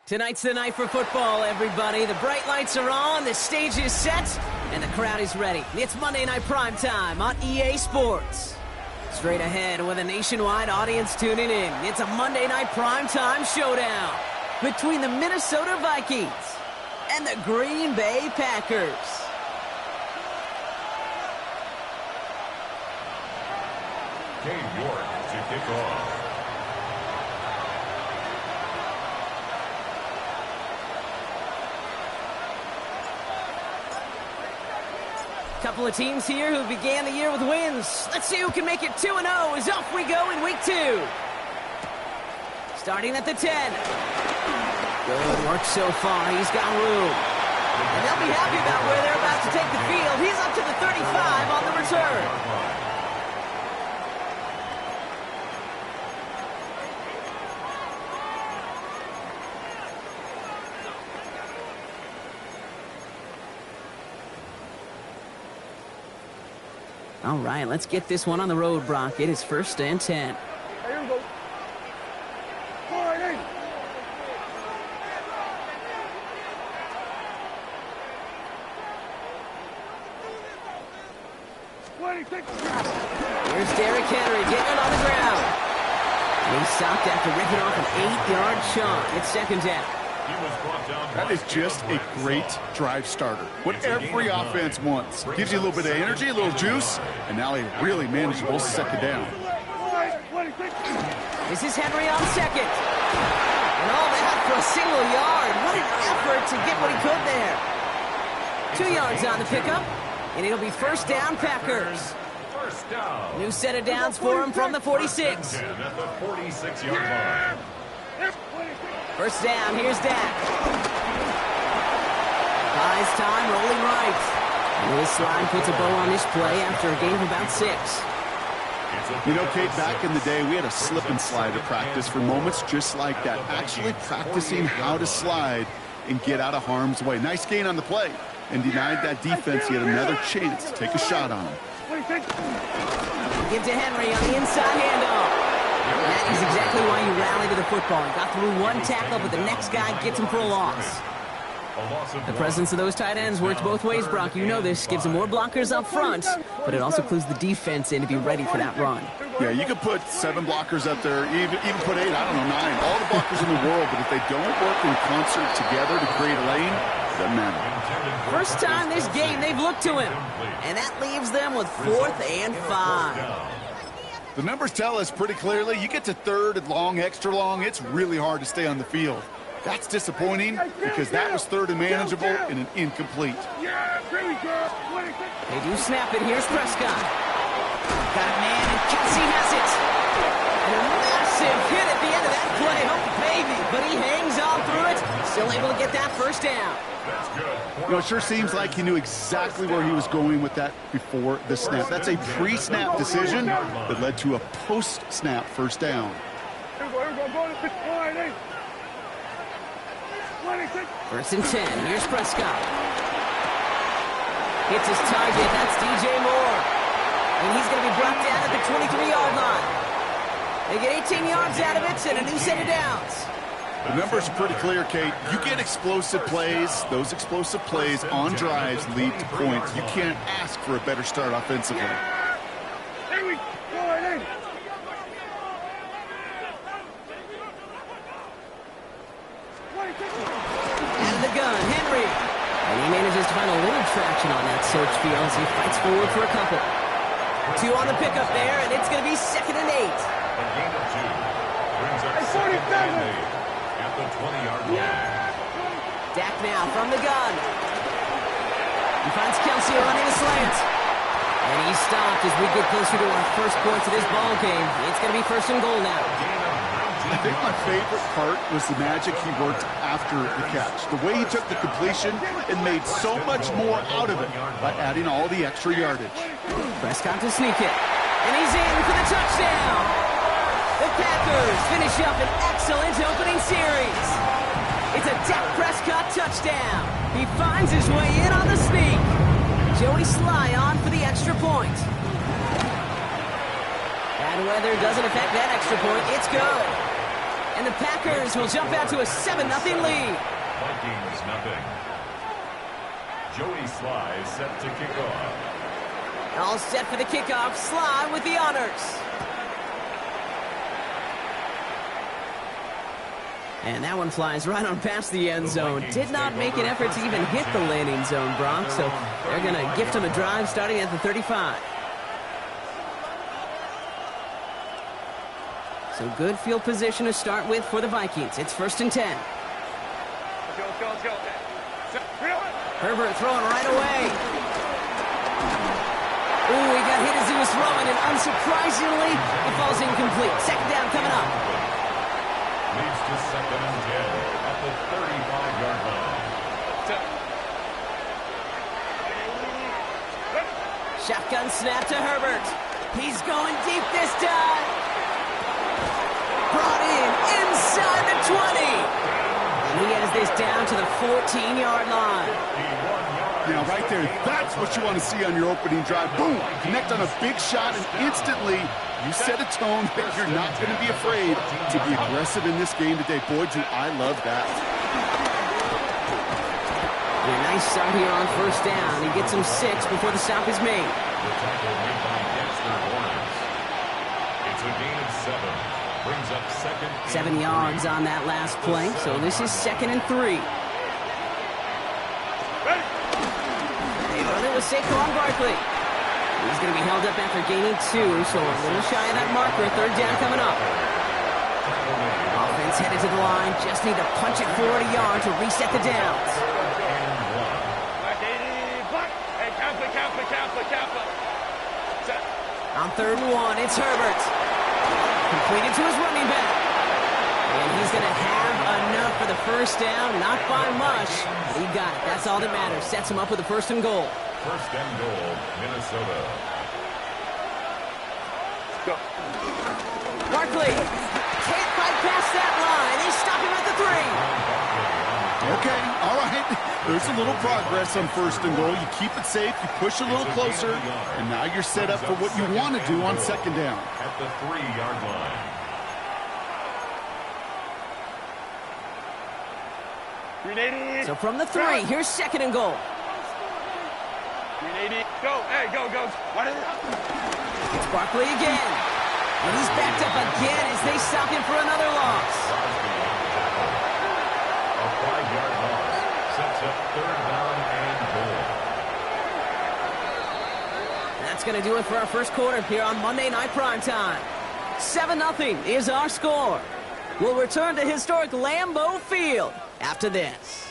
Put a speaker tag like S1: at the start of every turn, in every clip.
S1: Tonight's the night for football, everybody. The bright lights are on, the stage is set, and the crowd is ready. It's Monday Night Primetime on EA Sports. Straight ahead with a nationwide audience tuning in, it's a Monday Night Primetime showdown between the Minnesota Vikings and the Green Bay Packers.
S2: Dave York to kick off.
S1: Couple of teams here who began the year with wins. Let's see who can make it 2-0 as off we go in week 2. Starting at the 10. Good work so far. He's got room. And they'll be happy about where they're about to take the field. He's up to the 35 on the return. All right, let's get this one on the road, Brock. It is 1st and 10.
S3: Here we go. All right, hey.
S1: Here's Derrick Henry getting it on the ground. And he's stopped after ripping off an 8-yard chunk. It's 2nd down.
S4: That is just a great drive starter. What every offense wants. Gives you a little bit of energy, a little juice, and now a really manageable 2nd down.
S1: This is Henry on 2nd. And all that for a single yard. What an effort to get what he could there. 2 yards on the pickup, and it'll be 1st down Packers.
S2: First down.
S1: New set of downs for him from the 46.
S2: At the 46-yard line.
S1: 1st down, here's Dak. Buys time, rolling right. And this slide puts a bow on this play after a gain of about 6.
S4: You know, Kate, back in the day, we had a slip and slide at practice for moments just like that. Actually practicing how to slide and get out of harm's way. Nice gain on the play. And denied that defense yet another chance to take a shot on him.
S1: Give to Henry on the inside handoff. That is exactly why you rally to the football. He got through one tackle, but the next guy gets him for a loss. The presence of those tight ends works both ways, Brock. You know this. Gives them more blockers up front, but it also clues the defense in to be ready for that run.
S4: Yeah, you could put 7 blockers up there, even put 8, I don't know, 9. All the blockers in the world, but if they don't work in concert together to create a lane, it doesn't matter.
S1: First time this game they've looked to him, and that leaves them with 4th and 5.
S4: The numbers tell us pretty clearly, you get to 3rd and long, extra long, it's really hard to stay on the field. That's disappointing because that was 3rd and manageable and an incomplete.
S1: They do snap it. Here's Prescott. Got it, man, and Kelsey has it. And a massive hit at the end of that play. Oh, baby. But he hangs on through it. Still able to get that 1st down.
S4: You know, it sure seems like he knew exactly where he was going with that before the snap. That's a pre-snap decision that led to a post-snap 1st down.
S1: 1st and 10. Here's Prescott. Hits his target. That's DJ Moore. And he's going to be brought down at the 23-yard line. They get 18 yards out of it and a new set of downs.
S4: The numbers are pretty clear, Kate. You get explosive plays. Those explosive plays on drives lead to points. You can't ask for a better start offensively.
S1: Out of the gun, Henry. And he manages to find a little traction on that search field as he fights forward for a couple. 2 on the pickup there, and it's going to be 2nd and 8.
S2: A gain of 2. Brings up 2nd and 8 at the 20-yard line.
S1: Dak now from the gun. He finds Kelsey running the slant. And he's stopped as we get closer to our first points of this ball game. It's going to be 1st and goal now.
S4: I think my favorite part was the magic he worked after the catch. The way he took the completion and made so much more out of it by adding all the extra yardage.
S1: Prescott to sneak it. And he's in for the touchdown. The Packers finish up an excellent opening series. It's a Dak Prescott touchdown. He finds his way in on the sneak. Joey Sly on for the extra point. Bad weather doesn't affect that extra point. It's good. And the Packers will jump out to a 7-0 lead.
S2: Vikings nothing. Joey Sly is set to kick off.
S1: All set for the kickoff. Sly with the honors. And that one flies right on past the end zone. Did not make an effort to even hit the landing zone, Brock. So they're going to gift him a drive starting at the 35. So good field position to start with for the Vikings. It's 1st and 10.
S3: Let's go.
S1: Herbert throwing right away. Ooh, he got hit as he was throwing, and unsurprisingly, it falls incomplete. Second down coming up.
S2: Leads to 2nd and 10 at the 35-yard line.
S1: Shotgun snap to Herbert. He's going deep this time. Brought in inside the 20. And he has this down to the 14-yard line.
S4: Now, right there, that's what you want to see on your opening drive. Boom! Connect on a big shot, and instantly you set a tone that you're not going to be afraid to be aggressive in this game today. Boy, do I love that.
S1: And a nice start here on 1st down. He gets him 6 before the stop is made.
S2: The tackle made by Dexter Lawrence. It's a gain of 7. Brings up 2nd.
S1: 7 yards on that last play, so this is 2nd and 3. They run it with Saquon Barkley. He's going to be held up after gaining 2, so a little shy of that marker. 3rd down coming up. Offense headed to the line. Just need to punch it 40 yards to reset the downs. On 3rd and 1, it's Herbert. Completed to his running back. And he's going to have enough for the 1st down. Not by much, but he got it. That's all that matters. Sets him up with a 1st and goal.
S2: 1st and goal, Minnesota.
S3: Go.
S1: Barkley can't bypass that line. They stop him at the 3.
S4: Okay, all right. There's a little progress on 1st and goal. You keep it safe, you push a little closer, and now you're set up for what you want to do on 2nd down.
S2: At the 3-yard line.
S1: So from the 3, here's 2nd and goal.
S3: Go. Hey, go. What is it?
S1: It's Barkley again. And he's backed up again as they stop him for another loss.
S2: A 5-yard loss sets up 3rd down and goal.
S1: That's going to do it for our 1st quarter here on Monday Night Primetime. 7-0 is our score. We'll return to historic Lambeau Field after this.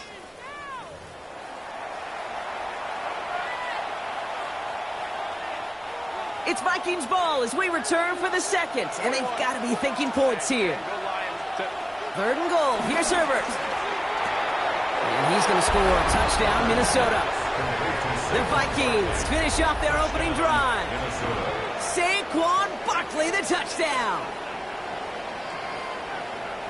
S1: It's Vikings ball as we return for the 2nd, and they've got to be thinking points here. 3rd and goal. Here's Herbert. And he's going to score a touchdown, Minnesota. The Vikings finish off their opening drive. Saquon Barkley, the touchdown.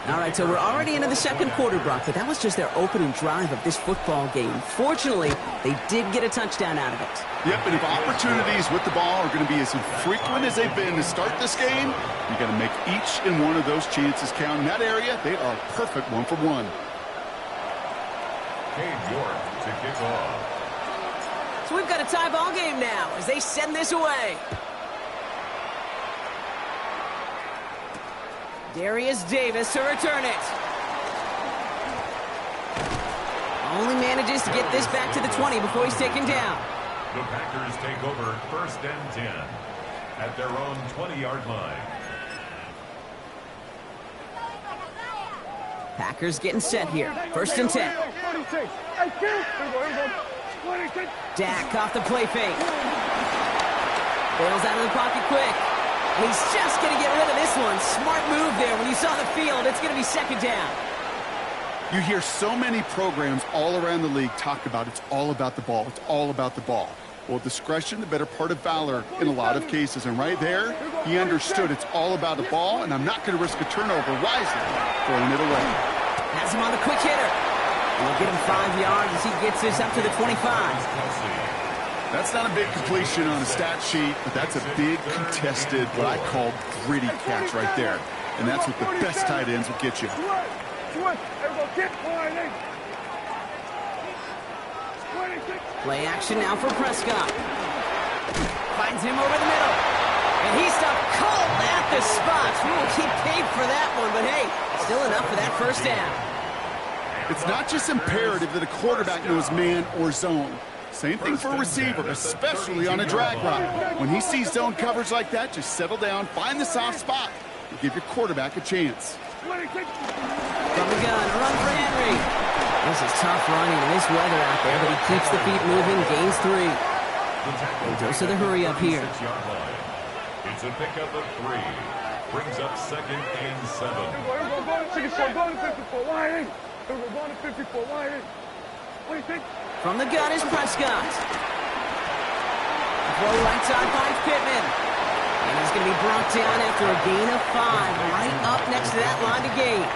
S1: All right, so we're already into the 2nd quarter, Brock, but that was just their opening drive of this football game. Fortunately, they did get a touchdown out of it.
S4: Yep, and if opportunities with the ball are going to be as infrequent as they've been to start this game, you got to make each and one of those chances count. In that area, they are perfect 1-for-1.
S2: Cade York to kick off.
S1: So we've got a tie ball game now as they send this away. Darius Davis to return it. Only manages to get this back to the 20 before he's taken down.
S2: The Packers take over 1st and 10 at their own 20-yard line.
S1: Packers getting set here. 1st and 10. Dak off the play fake. Bails out of the pocket quick. And he's just going to get rid of this one. Smart move there. When you saw the field, it's going to be 2nd down.
S4: You hear so many programs all around the league talk about it's all about the ball. It's all about the ball. Well, discretion, the better part of valor in a lot of cases. And right there, he understood it's all about the ball, and I'm not going to risk a turnover wisely, throwing it away.
S1: Has him on the quick hitter. And he'll get him 5 yards as he gets this up to the 25.
S4: That's not a big completion on a stat sheet, but that's a big contested, what I call gritty catch right there. And that's what the best tight ends will get you.
S1: Play action now for Prescott. Finds him over the middle. And he's stuck cold at the spot. He paid for that one, but hey, still enough for that first down.
S4: It's not just imperative that a quarterback knows man or zone. Same thing for a receiver, especially on a drag route. When he sees zone coverage like that, just settle down, find the soft spot, and give your quarterback a chance.
S1: From the gun, a run for Henry. This is tough running in this weather out there, but he keeps the feet moving, gains 3. He goes to the hurry up here.
S2: It's a pickup of 3. Brings up 2nd and 7.
S1: From the gun is Prescott. Throw right side finds Pittman. And he's going to be brought down after a gain of 5. Right up next to that line to gain.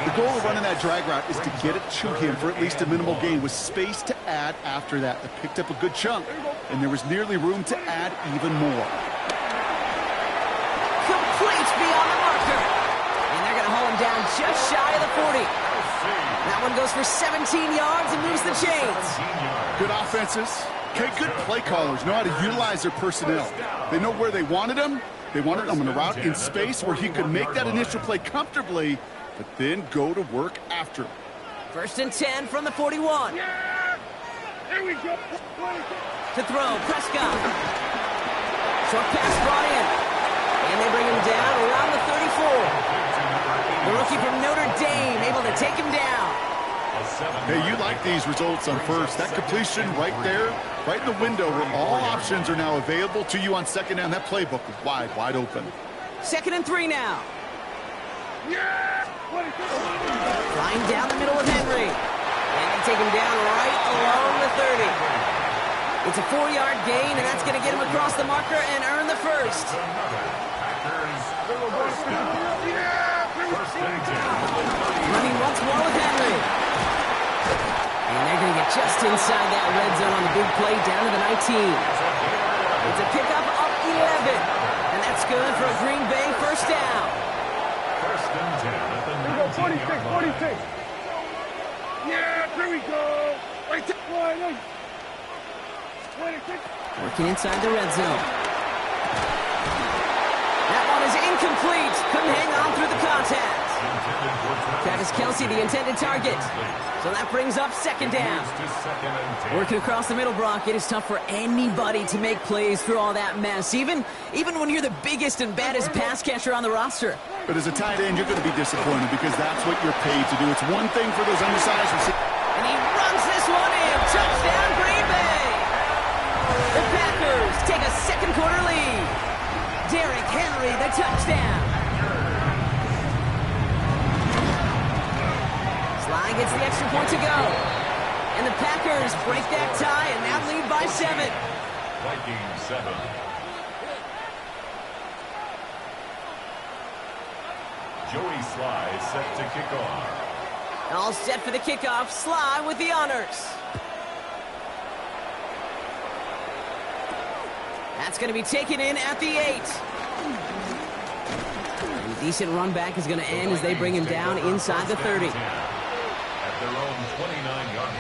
S4: The goal of running that drag route is to get it to him for at least a minimal gain with space to add after that. They picked up a good chunk, and there was nearly room to add even more.
S1: Complete beyond the marker. And they're going to hold him down just shy of the 40. That one goes for 17 yards and moves the chains.
S4: Good offenses. Okay, good play callers know how to utilize their personnel. They know where they wanted him. They wanted him on a route in space where he could make that initial play comfortably, but then go to work after.
S1: 1st and 10 from the 41.
S3: Here we go.
S1: To throw, Prescott. Short pass brought in. And they bring him down around the 34. The rookie from Notre Dame able to take him down.
S4: Hey, you like these results on first. That completion right there, right in the window where all options are now available to you on 2nd down. That playbook is wide, wide open.
S1: 2nd and 3 now. Flying down the middle with Henry. And they take him down right along the 30. It's a 4-yard gain, and that's going to get him across the marker and earn the first. Running once more with Henry. And they're going to get just inside that red zone on the big play down to the 19. It's a pickup of 11. And that's good for a Green Bay first down.
S2: 1st and 10 at the 19-yard line.
S3: 46. Yeah, here we go. Right there.
S1: Working inside the red zone. That one is incomplete. Couldn't hang on through the contact. Travis Kelce, the intended target. So that brings up 2nd down. Working across the middle, Brock, it is tough for anybody to make plays through all that mess, even when you're the biggest and baddest pass catcher on the roster.
S4: But as a tight end, you're going to be disappointed because that's what you're paid to do. It's one thing for those undersized receivers.
S1: And he runs this one in. Touchdown, Green Bay. The Packers take a 2nd quarter lead. Derrick Henry, the touchdown. Sly gets the extra point to go. And the Packers break that tie and now lead by 7.
S2: Vikings 7. Joey Sly set to kick off.
S1: All set for the kickoff. Sly with the honors. That's going to be taken in at the 8. And a decent run back is going to end as they bring him down inside the 30.
S2: At their own 29-yard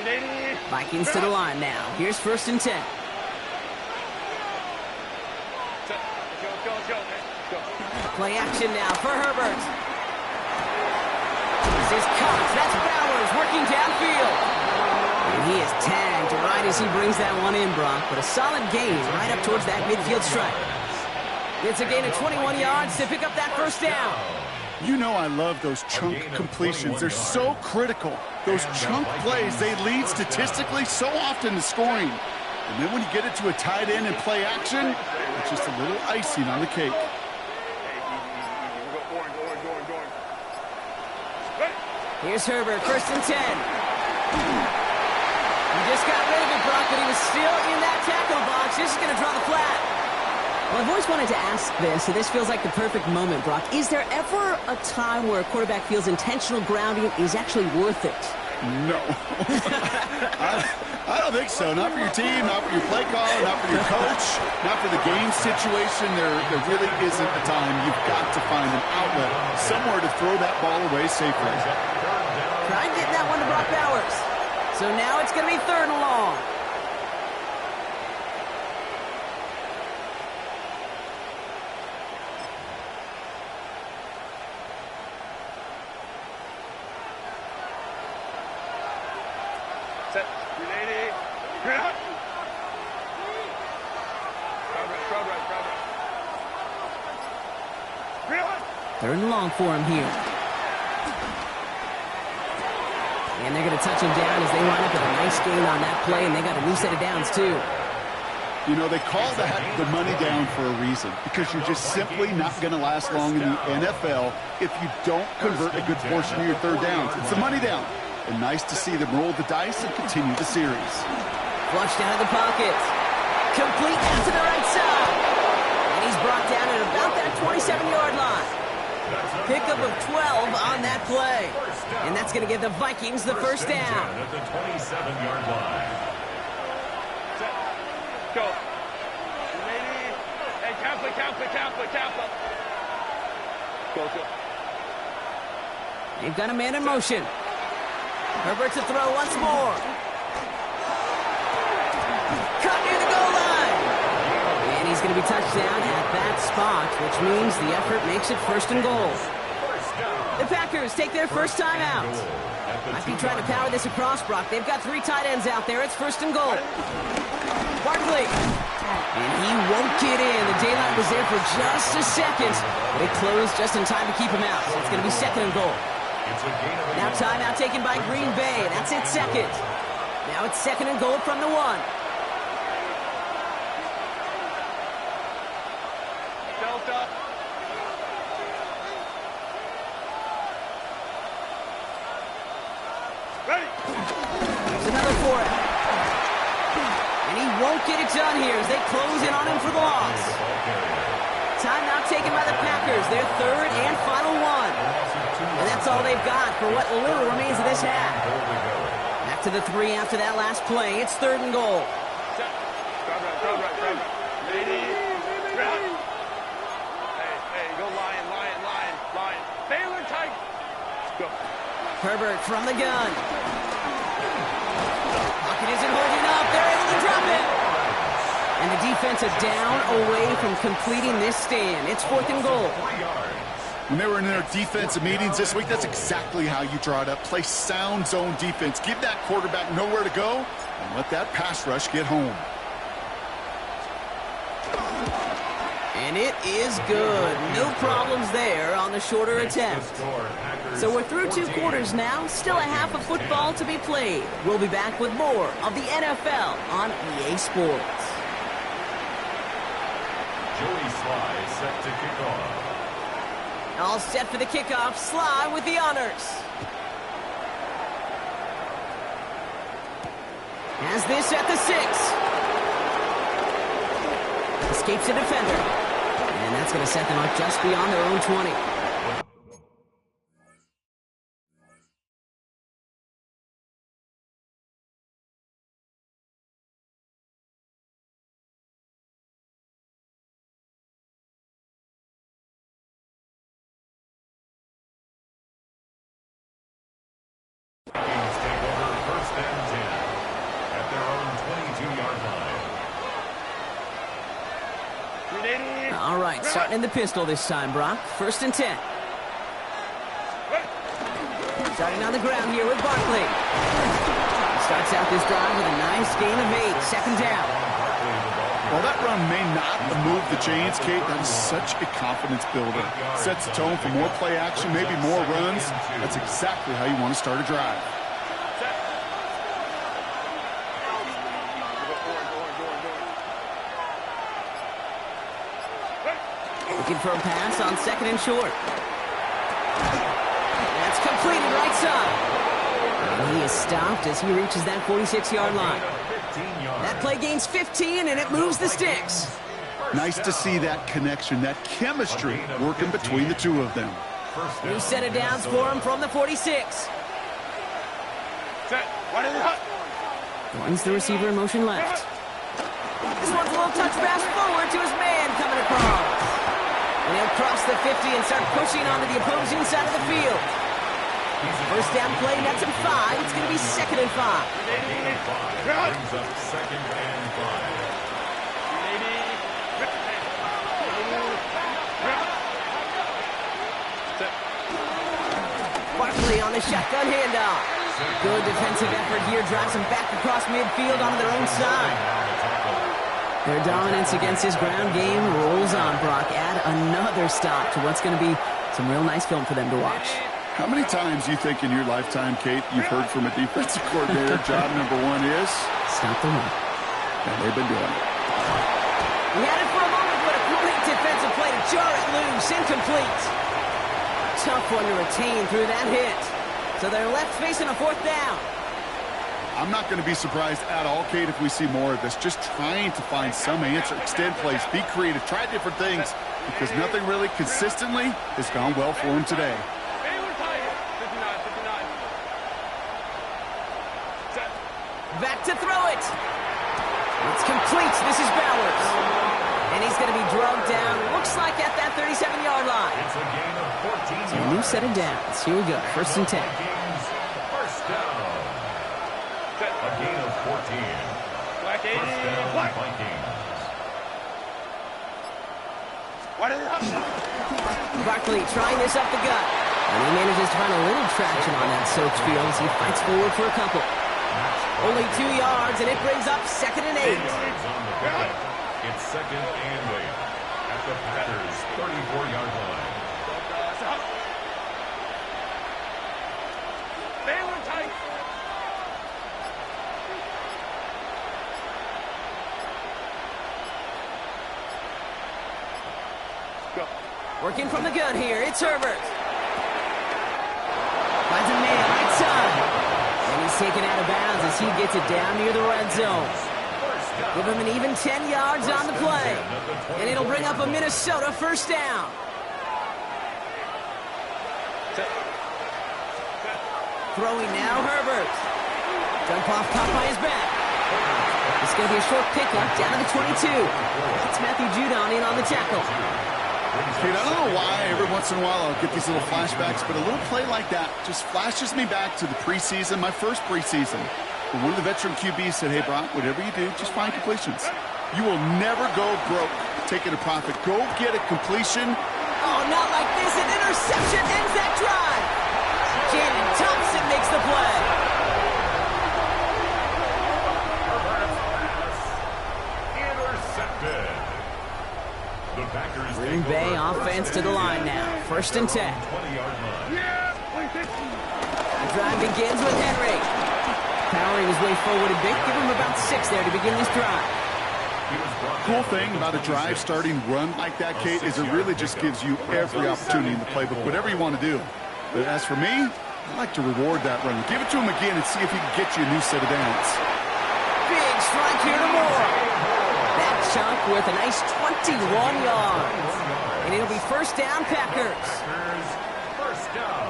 S2: line.
S1: Vikings to the line now. Here's 1st and 10. Play action now for Herbert. This is Cox. That's Bowers working downfield. And he is tagged right as he brings that one in, Brock. But a solid gain right up towards that midfield stripe. It's a gain of 21 yards to pick up that first down.
S4: You know I love those chunk completions. They're so critical. Those chunk plays, they lead statistically so often to scoring. And then when you get it to a tight end and play action, it's just a little icing on the cake.
S1: Here's Herbert, 1st and 10. He just got rid of it, Brock, but he was still in that tackle box. This is going to draw the flat. Well, I've always wanted to ask this, and this feels like the perfect moment, Brock. Is there ever a time where a quarterback feels intentional grounding is actually worth it?
S4: No. I don't think so. Not for your team, not for your play caller, not for your coach, not for the game situation. There really isn't a time. You've got to find an outlet, somewhere to throw that ball away safely.
S1: Try and get that one to Brock Bowers. So now it's going to be 3rd and long.
S3: Set. 380. Green hot. Crowd right. Green hot.
S1: 3rd and long for him here. And they're going to touch him down as they line up with a nice gain on that play, and they got a new set of downs, too.
S4: You know, they call that the money down for a reason, because you're just simply not going to last long in the NFL if you don't convert a good portion of your 3rd downs. It's the money down. And nice to see them roll the dice and continue the series.
S1: Flushed out of the pocket. Complete out to the right side. And he's brought down at about that 27-yard line. Pickup of 12 on that play. And that's going to give the Vikings the first down.
S2: At the 27-yard line.
S3: Set. Go. 380. Hey, Kaplan. Go.
S1: They've got a man in motion. Herbert to throw once more. Cut near the goal line. And he's going to be touched down at that spot, which means the effort makes it 1st and goal. The Packers take their first time out. Might be trying to power this across, Brock. They've got 3 tight ends out there. It's 1st and goal. Barkley. And he won't get in. The daylight was there for just a second, but it closed just in time to keep him out. So it's going to be 2nd and goal. Now timeout taken by Green Bay. That's it, 2nd. Now it's 2nd and goal from the 1.
S3: Delta. Ready.
S1: There's another for it. And he won't get it done here as they close in on him for the loss. Timeout taken by the Packers. Their 3rd and final 1. And that's all they've got for what little remains of this half. Back to the 3 after that last play. It's 3rd and goal.
S3: Set. Crowd right. Lady. Ground. Hey, go lion. Baylor tight. Go.
S1: Herbert from the gun. Pocket isn't holding up. They're able to drop it. And the defense is down away from completing this stand. It's 4th and goal.
S4: When they were in their defensive meetings this week, that's exactly how you draw it up. Play sound zone defense. Give that quarterback nowhere to go and let that pass rush get home.
S1: And it is good. No problems there on the shorter attempt. So we're through 2 quarters now. Still a half of football to be played. We'll be back with more of the NFL on EA Sports.
S2: Joey Sly set to kick off.
S1: All set for the kickoff. Sly with the honors. Has this at the 6. Escapes a defender. And that's going to set them up just beyond their own 20.
S2: Vikings take over 1st and 10 at their own 22-yard line.
S1: All right, starting in the pistol this time, Brock. 1st and 10. Starting on the ground here with Barkley. Starts out this drive with a nice gain of 8. 2nd down.
S4: While that run may not move the chains, Kate, that is such a confidence builder. Sets the tone for more play action, maybe more runs. That's exactly how you want to start a drive.
S1: Looking for a pass on 2nd and short. That's completed right side. And he is stopped as he reaches that 46-yard line. That play gains 15, and it moves the sticks.
S4: Nice to see that connection, that chemistry working between the 2 of them.
S1: New set of downs for him from the 46.
S3: Set. Right in the hut.
S1: Runs the receiver in motion left. This one's a little touch pass forward to his man coming across. And he'll cross the 50 and start pushing onto the opposing side of the field. First down play, that's at 5. It's going to be 2nd and 5.
S2: Brings up 2nd and 5.
S1: Barkley on the shotgun handoff. Good defensive effort here. Drives them back across midfield onto their own side. Their dominance against his ground game rolls on, Brock. Add another stop to what's going to be some real nice film for them to watch.
S4: How many times you think in your lifetime, Kate, you've heard from a defensive coordinator, job number 1 is?
S1: Stop the run.
S4: And they've been doing it.
S1: He had it for a moment, but a great defensive play to jar it loose. Incomplete. Tough one to retain through that hit. So they're left facing a 4th down.
S4: I'm not going to be surprised at all, Kate, if we see more of this. Just trying to find some answer, extend plays, be creative, try different things, because nothing really consistently has gone well for him today.
S1: Back to throw it. It's complete. This is Bowers. And he's going to be drugged down, looks like at that 37-yard line.
S2: It's a gain of 14.
S1: So a new set of downs. Here we go. 1st and 10.
S2: First down. A gain of 14. First down, Vikings.
S1: Barkley trying this up the gut. And he manages to find a little traction on that soaked field as he fights forward for a couple. Only 2 yards, and it brings up 2nd and 8.
S2: It's 2nd and 8 at the Packers' 34-yard line.
S1: Working from the gun here, it's Herbert. Finds a man right side. And he's taken out of bounds as he gets it down near the red zone. Give him an even 10 yards on the play. And it'll bring up a Minnesota 1st down. Throwing now, Herbert. Dump off caught by his back. It's going to be a short pickup down to the 22. It's Matthew Judon in on the tackle.
S4: Kate, I don't know why every once in a while I'll get these little flashbacks, but a little play like that just flashes me back to the preseason, my first preseason. One of the veteran QBs said, hey, Brock, whatever you do, just find completions. You will never go broke taking a profit. Go get a completion.
S1: Oh, not like this. An interception ends that drive. Jaden Thompson makes the play.
S2: Intercepted. The Packers
S1: Green Bay offense to the line now. 1st and 10.
S2: 20-yard line.
S1: The drive begins with Henry. Powering his way forward a bit. Give him about 6 there to begin this drive.
S4: Cool thing about a drive starting run like that, Kate, is it really just gives you every opportunity in the playbook, whatever you want to do. But as for me, I like to reward that run. Give it to him again and see if he can get you a new set of downs.
S1: Big strike here to Moore. That chunk with a nice 21 yards. And it'll be 1st down, Packers.
S2: First down.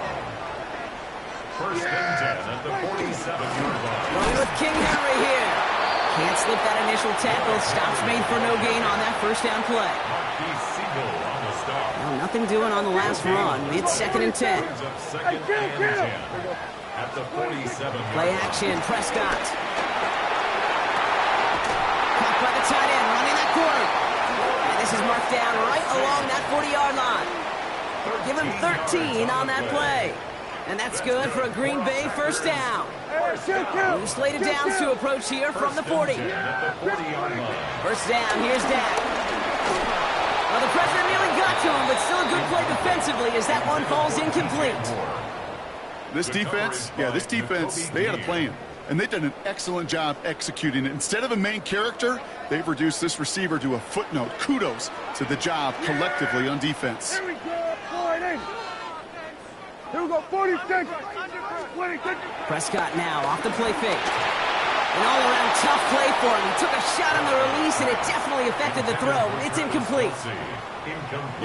S2: 1st and 10 at the 47-yard line.
S1: Going with King Henry here. Can't slip that initial tackle. Stops made for no gain on that 1st down play.
S2: On the stop.
S1: Well, nothing doing on the last run. It's 2nd and 10.
S2: Brings up 2nd and 10 at the 47.
S1: Play action, Prescott. Caught by the tight end, running that corner. And this is marked down right along that 40-yard line. Give him 13 on that play. And that's good for a Green Bay 1st down. New slate of downs to approach here from the 40. 1st down, here's Dak. Well, the pressure nearly got to him, but still a good play defensively as that one falls incomplete.
S4: This defense, they had a plan, and they've done an excellent job executing it. Instead of a main character, they've reduced this receiver to a footnote. Kudos to the job collectively on defense.
S3: Here we go. Here we go. 46. 26.
S1: Prescott now off the play fake. An all-around tough play for him. He took a shot on the release, and it definitely affected the throw. It's incomplete.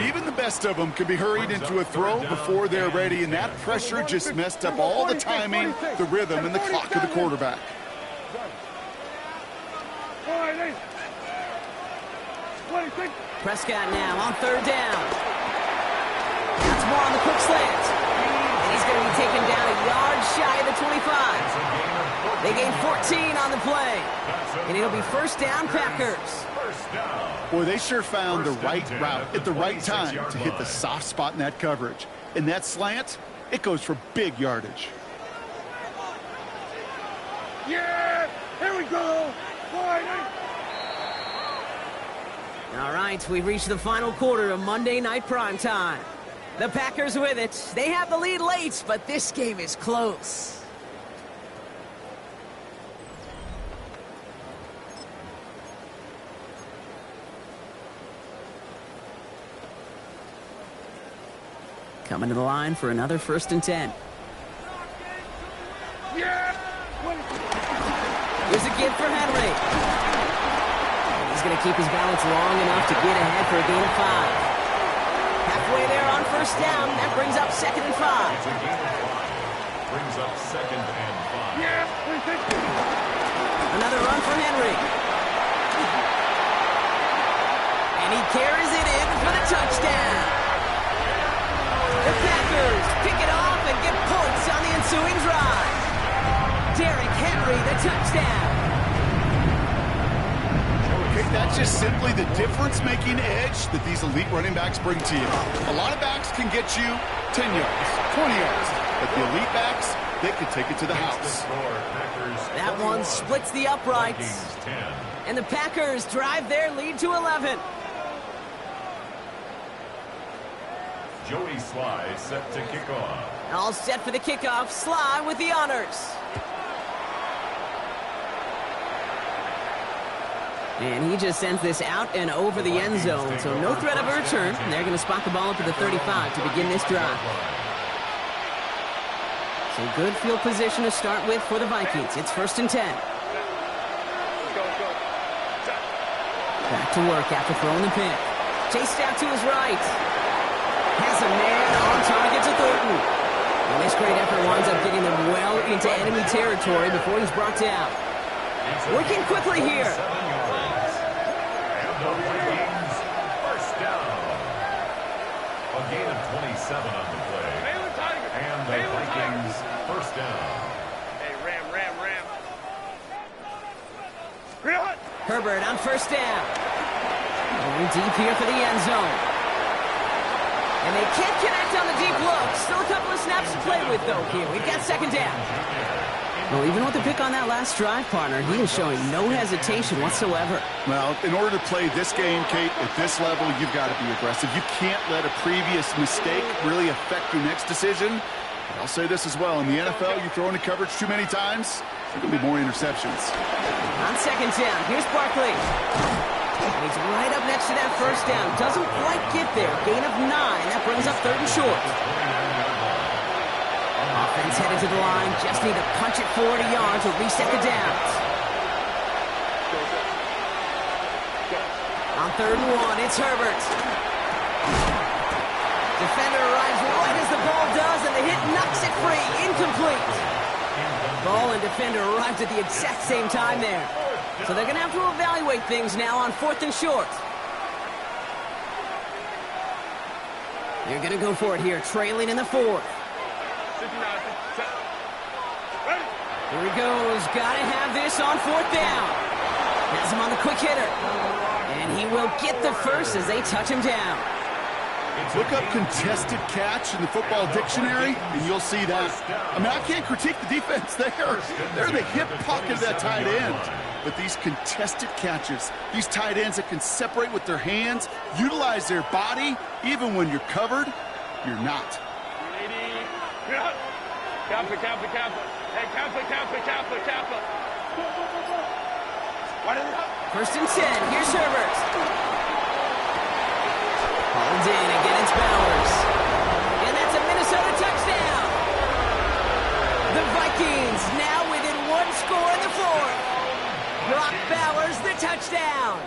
S4: Even the best of them can be hurried into a throw before they're ready, and that pressure just messed up all the timing, the rhythm, and the clock of the quarterback.
S3: 4-8. 26.
S1: Prescott now on third down. That's more on the quick slant. And he's going to be taken down a yard shy of the 25. They gain 14 on the play. And it'll be first down, Packers.
S4: Boy, they sure found the right route at the right time to hit the soft spot in that coverage. And that slant, it goes for big yardage.
S3: Yeah! Here we go! 4-8.
S1: All right, we've reached the final quarter of Monday Night Primetime. The Packers with it. They have the lead late, but this game is close. Coming to the line for another 1st and 10.
S3: Yeah!
S1: Here's a give for Henry. He's going to keep his balance long enough to get ahead for a gain of 5. Halfway there on 1st down. That brings up 2nd and 5.
S2: Brings up 2nd and 5.
S3: Yeah!
S1: Another run for Henry. And he carries it in for the touchdown. The Packers pick it off and get points on the ensuing drive. Derrick Henry, the touchdown.
S4: Okay, that's just simply the difference-making edge that these elite running backs bring to you. A lot of backs can get you 10 yards, 20 yards, but the elite backs, they can take it to the house.
S1: That one splits the uprights. And the Packers drive their lead to 11.
S2: Joey Sly set to kick off.
S1: All set for the kickoff. Sly with the honors. And he just sends this out and over the end zone, so no threat of a return. And they're going to spot the ball up to the 35 to begin this drive. So good field position to start with for the Vikings. It's 1st and 10. Back to work after throwing the pick. Chased out to his right. Has a man on target to Thornton. And this great effort winds up getting them well into enemy territory before he's brought down. Working quickly here.
S2: 7 yards. And the Vikings first down. A gain of 27 on the play. And the Vikings first down.
S3: Hey, Ram.
S1: Herbert on 1st down. Going deep here for the end zone. And they can't connect on the deep look. Still a couple of snaps to play with, though, here. We've got 2nd down. Well, even with the pick on that last drive, partner, he is showing no hesitation whatsoever.
S4: Well, in order to play this game, Kate, at this level, you've got to be aggressive. You can't let a previous mistake really affect your next decision. But I'll say this as well. In the NFL, you throw into coverage too many times, there's going to be more interceptions.
S1: On 2nd down, here's Barkley. And he's right up next to that 1st down. Doesn't quite get there. Gain of 9. That brings up 3rd and short. Offense headed to the line. Just need to punch it 40 yards or reset the downs. On 3rd and 1, it's Herbert. Defender arrives right as the ball does, and the hit knocks it free. Incomplete. Ball and defender arrived at the exact same time there. So they're going to have to evaluate things now on 4th and short. They're going to go for it here, trailing in the 4th. Here he goes. Got to have this on 4th down. Has him on the quick hitter. And he will get the first as they touch him down.
S4: Look up contested catch in the football dictionary, and you'll see that. I mean, I can't critique the defense there. They're the hip pocket of that tight end. But these contested catches, these tight ends that can separate with their hands, utilize their body, even when you're covered, you're not.
S3: Hey, Kappa.
S1: 1st and 10. Here's Herbert. Hauled in. Again, it's Bowers. And that's a Minnesota touchdown. The Vikings now within 1 score in the 4th. Brock Bowers, the touchdown.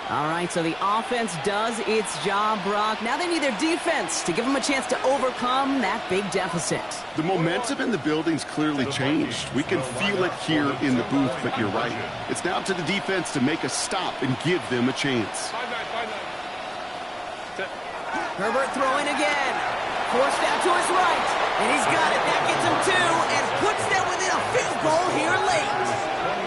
S1: All right, so the offense does its job, Brock. Now they need their defense to give them a chance to overcome that big deficit.
S4: The momentum in the building's clearly changed. We can feel it here in the booth, but you're right. It's now up to the defense to make a stop and give them a chance.
S1: Herbert throwing again. Forced out to his right. And he's got it. That gets him two and puts them within a field goal here late.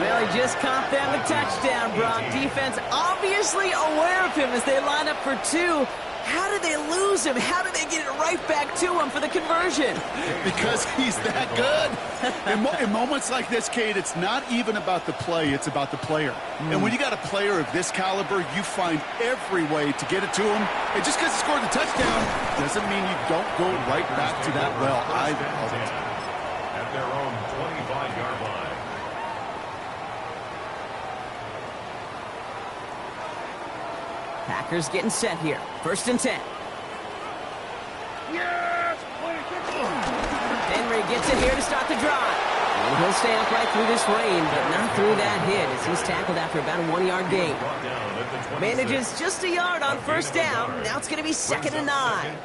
S1: Well, he just caught them a touchdown, Brock. Defense obviously aware of him as they line up for two. How did they lose him? How did they get it right back to him for the conversion?
S4: Because he's that good. In moments like this, Kate, it's not even about the play, it's about the player. And when you got a player of this caliber, you find every way to get it to him. And just because he scored the touchdown doesn't mean you don't go right back to that well. I love it.
S2: At their own 25-yard line.
S1: Packers getting set here. 1st and 10.
S3: Yes!
S1: Henry gets it here to start the drive. And he'll stay upright through this rain, but not through that hit as he's tackled after about a 1-yard gain. Manages just a yard on 1st down. Now it's going to be 2nd and 9.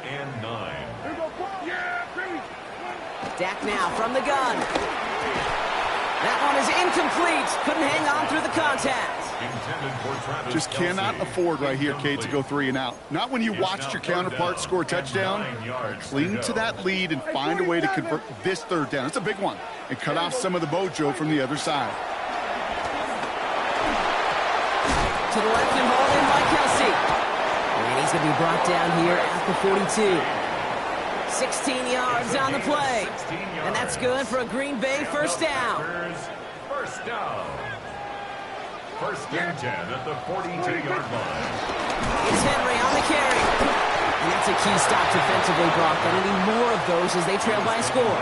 S1: Dak now from the gun. That one is incomplete. Couldn't hang on through the contact.
S4: Just cannot afford right here, Kate, to go 3 and out. Not when you watched your counterpart score a touchdown. Cling to that lead and find a way to convert this 3rd down. It's a big one. And cut off some of the mojo from the other side.
S1: To the left and hauled in by Kelsey. And he's going to be brought down here at the 42. 16 yards on the play. And that's good for a Green Bay 1st down.
S2: 1st down. 1st and 10 at the 42-yard line.
S1: It's Henry on the carry. And that's a key stop defensively, Brock. They need more of those as they trail by a score.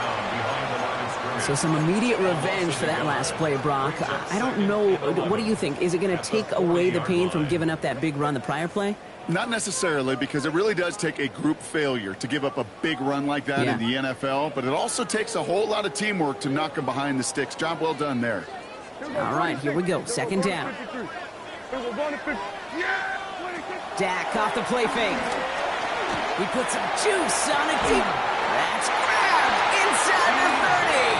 S1: So some immediate revenge for that last play, Brock. I don't know. What do you think? Is it going to take away the pain from giving up that big run the prior play?
S4: Not necessarily, because it really does take a group failure to give up a big run like that in the NFL. But it also takes a whole lot of teamwork to knock them behind the sticks. Job well done there.
S1: All right, here we go. 2nd down. Dak off the play fake. He puts some juice on it deep. That's grabbed inside the 30.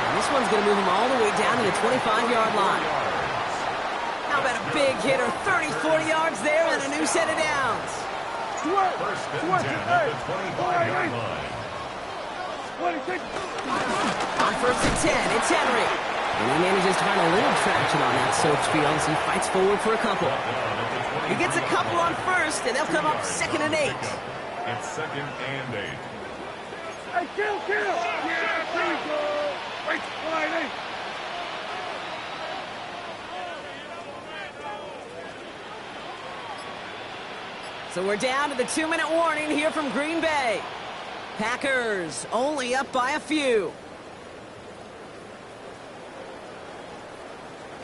S1: And this one's going to move him all the way down to the 25-yard line. How about a big hitter? 30, 40 yards there and a new set of downs.
S2: 1st and 10 at the 25-yard line.
S1: On 1st and 10, it's Henry. And he manages to find a little traction on that soaked field as he fights forward for a couple. He gets a couple on 1st, and they'll come up 2nd and 8.
S2: It's 2nd and 8.
S3: Hey, kill! Yeah, there we go! Wait, wide 8.
S1: So we're down to the 2-minute warning here from Green Bay. Packers only up by a few.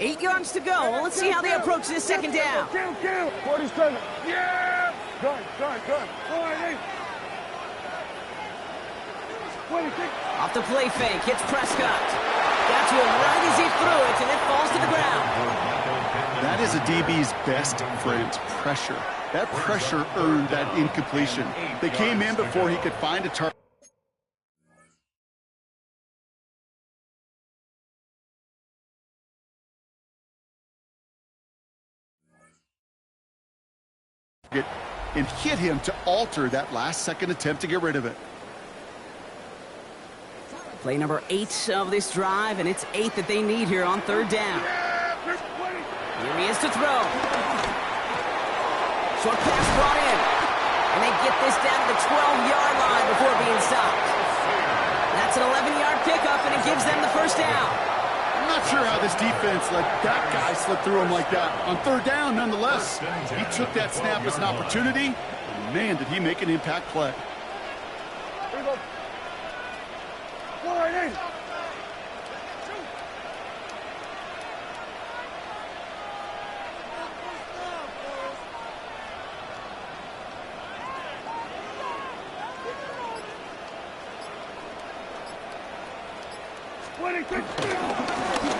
S1: 8 yards to go. Well, let's see how they approach this 2nd down.
S3: Kill! 47. Yeah! Good. Wide 8. 26.
S1: Off the play fake, hits Prescott. Got to him right as he threw it, and it falls to the ground.
S4: That is a DB's best friend, pressure. That pressure earned that incompletion. They came in before he could find a target. And hit him to alter that last-second attempt to get rid of it.
S1: Play number 8 of this drive, and it's 8 that they need here on 3rd down. Here he is to throw. Short pass brought in. And they get this down to the 12-yard line before being stopped. That's an 11-yard pickup, and it gives them the 1st down.
S4: I'm not sure how this defense let that guy slip through him like that. On 3rd down, nonetheless, he took that snap as an opportunity. And man, did he make an impact play.
S3: Here we go. Wide 8.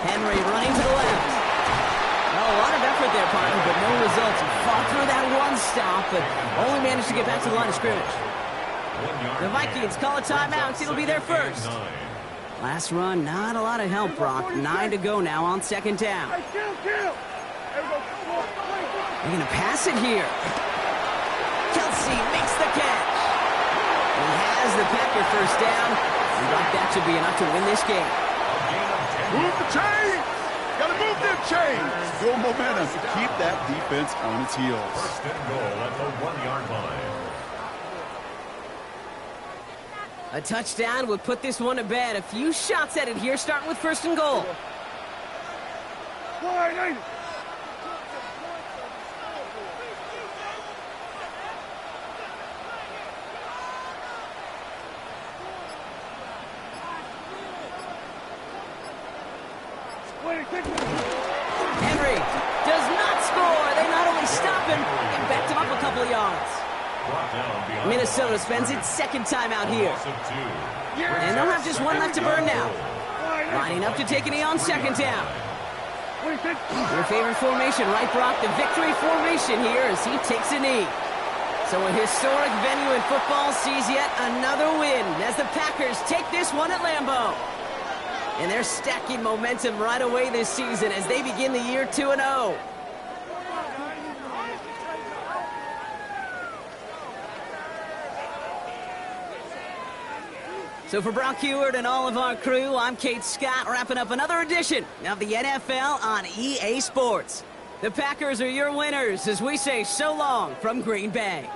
S1: Henry running to the left. Oh, a lot of effort there partner, but no results. He fought through that one stop, but only managed to get back to the line of scrimmage. The Vikings call a timeout. It'll be their first. Last run, not a lot of help, Brock. 9 to go now on second down. They're going to pass it here. Kelsey makes the catch. He has the Packer first down. And Brock, that should be enough to win this game.
S4: Move the chains! Gotta move them chains! Build momentum to keep that defense on its heels.
S2: First and goal at the 1-yard line.
S1: A touchdown would put this one to bed. A few shots at it here, starting with first and goal. Henry does not score. They not only stop him, they backed him up a couple of yards. Minnesota spends its second time out here. And they'll have just one left to burn now. Lining up to take a knee on second down. Your favorite formation, right, Brock? The victory formation here as he takes a knee. So a historic venue in football sees yet another win as the Packers take this one at Lambeau. And they're stacking momentum right away this season as they begin the year 2-0. So for Brock Heward and all of our crew, I'm Kate Scott, wrapping up another edition of the NFL on EA Sports. The Packers are your winners as we say so long from Green Bay.